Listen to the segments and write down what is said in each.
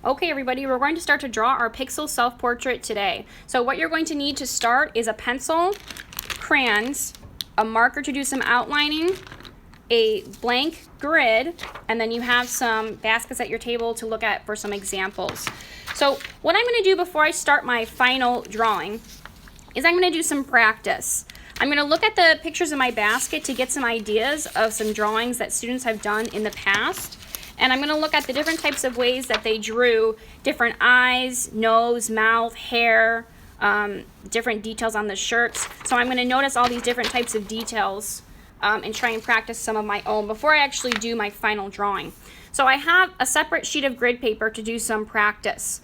Okay, everybody, we're going to start to draw our pixel self-portrait today. So what you're going to need to start is a pencil, crayons, a marker to do some outlining, a blank grid, and then you have some baskets at your table to look at for some examples. So what I'm going to do before I start my final drawing is I'm going to do some practice. I'm going to look at the pictures in my basket to get some ideas of some drawings that students have done in the past. And I'm going to look at the different types of ways that they drew different eyes, nose, mouth, hair, different details on the shirts. So I'm going to notice all these different types of details and try and practice some of my own before I actually do my final drawing. So I have a separate sheet of grid paper to do some practice.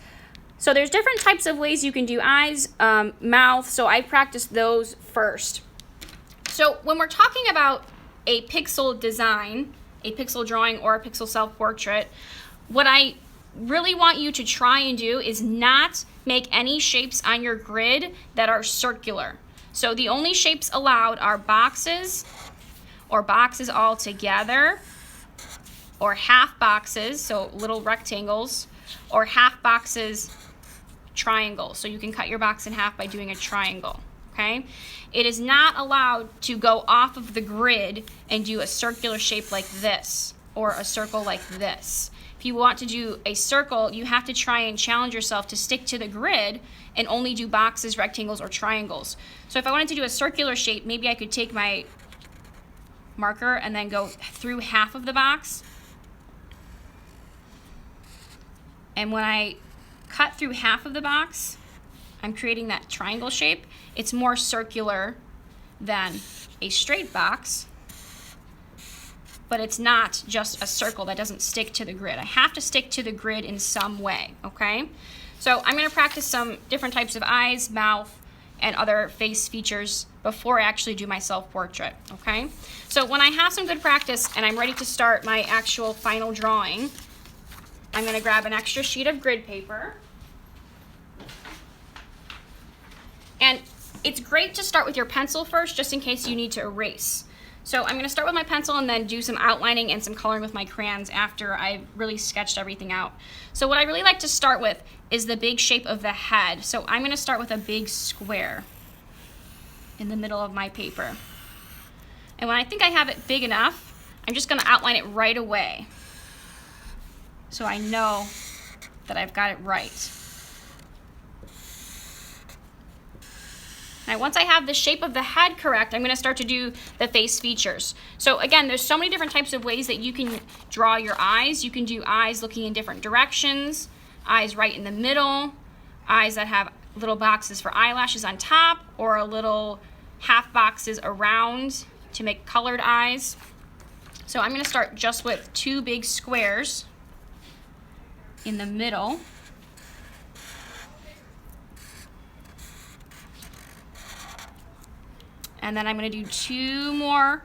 So there's different types of ways you can do eyes, mouth, so I practiced those first. So when we're talking about a pixel design, a pixel drawing or a pixel self-portrait, what I really want you to try and do is not make any shapes on your grid that are circular. So the only shapes allowed are boxes or boxes all together, or half boxes, so little rectangles, or half boxes, triangles. So you can cut your box in half by doing a triangle. Okay? It is not allowed to go off of the grid and do a circular shape like this or a circle like this. If you want to do a circle, you have to try and challenge yourself to stick to the grid and only do boxes, rectangles, or triangles. So if I wanted to do a circular shape, maybe I could take my marker and then go through half of the box. And when I cut through half of the box, I'm creating that triangle shape. It's more circular than a straight box, but it's not just a circle that doesn't stick to the grid. I have to stick to the grid in some way, okay? So I'm gonna practice some different types of eyes, mouth, and other face features before I actually do my self-portrait, okay? So when I have some good practice and I'm ready to start my actual final drawing, I'm gonna grab an extra sheet of grid paper. And it's great to start with your pencil first, just in case you need to erase. So I'm going to start with my pencil and then do some outlining and some coloring with my crayons after I've really sketched everything out. So what I really like to start with is the big shape of the head. So I'm going to start with a big square in the middle of my paper. And when I think I have it big enough, I'm just going to outline it right away, so I know that I've got it right. Now, once I have the shape of the head correct, I'm going to start to do the face features. So again, there's so many different types of ways that you can draw your eyes. You can do eyes looking in different directions, eyes right in the middle, eyes that have little boxes for eyelashes on top, or a little half boxes around to make colored eyes. So I'm going to start just with two big squares in the middle. And then I'm going to do two more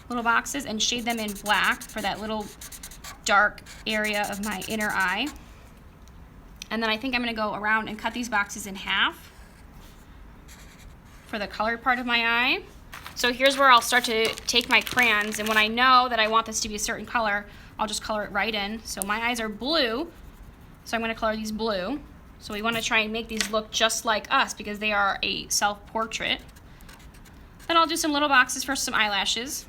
little boxes and shade them in black for that little dark area of my inner eye. And then I think I'm going to go around and cut these boxes in half for the colored part of my eye. So here's where I'll start to take my crayons, and when I know that I want this to be a certain color, I'll just color it right in. So my eyes are blue, so I'm going to color these blue. So we want to try and make these look just like us because they are a self-portrait. Then I'll do some little boxes for some eyelashes.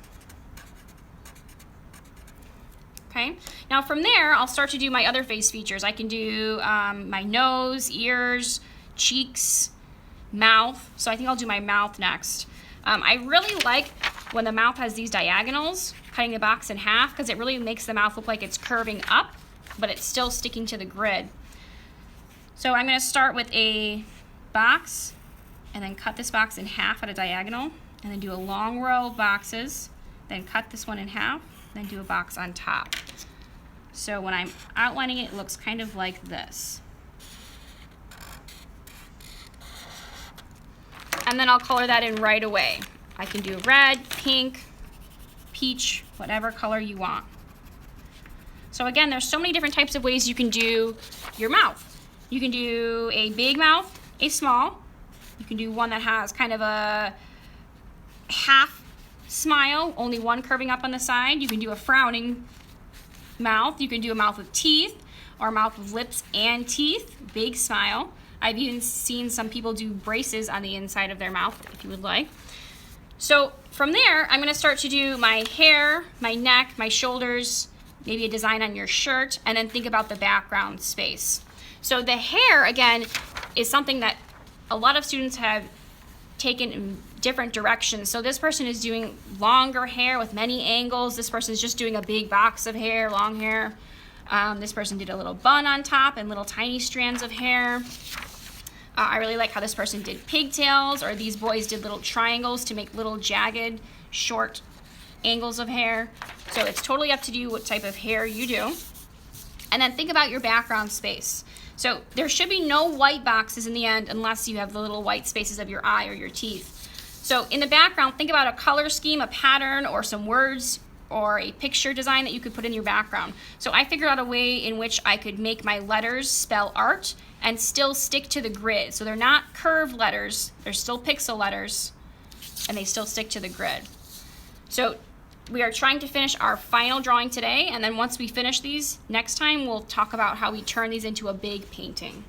Okay, now from there, I'll start to do my other face features. I can do my nose, ears, cheeks, mouth. So I think I'll do my mouth next. I really like when the mouth has these diagonals, cutting the box in half, because it really makes the mouth look like it's curving up, but it's still sticking to the grid. So I'm gonna start with a box and then cut this box in half at a diagonal, and then do a long row of boxes, then cut this one in half, then do a box on top. So when I'm outlining it, it looks kind of like this. And then I'll color that in right away. I can do red, pink, peach, whatever color you want. So again, there's so many different types of ways you can do your mouth. You can do a big mouth, a small. You can do one that has kind of a half smile, only one curving up on the side. You can do a frowning mouth. You can do a mouth with teeth, or mouth with lips and teeth. Big smile. I've even seen some people do braces on the inside of their mouth, if you would like. So from there, I'm gonna start to do my hair, my neck, my shoulders, maybe a design on your shirt, and then think about the background space. So the hair, again, is something that a lot of students have taken in different directions. So this person is doing longer hair with many angles. This person is just doing a big box of hair, long hair. This person did a little bun on top and little tiny strands of hair. I really like how this person did pigtails, or these boys did little triangles to make little jagged, short angles of hair. So it's totally up to you what type of hair you do. And then think about your background space. So there should be no white boxes in the end unless you have the little white spaces of your eye or your teeth. So in the background, think about a color scheme, a pattern, or some words, or a picture design that you could put in your background. So I figured out a way in which I could make my letters spell art and still stick to the grid. So they're not curved letters, they're still pixel letters, and they still stick to the grid. So we are trying to finish our final drawing today, and then once we finish these, next time we'll talk about how we turn these into a big painting.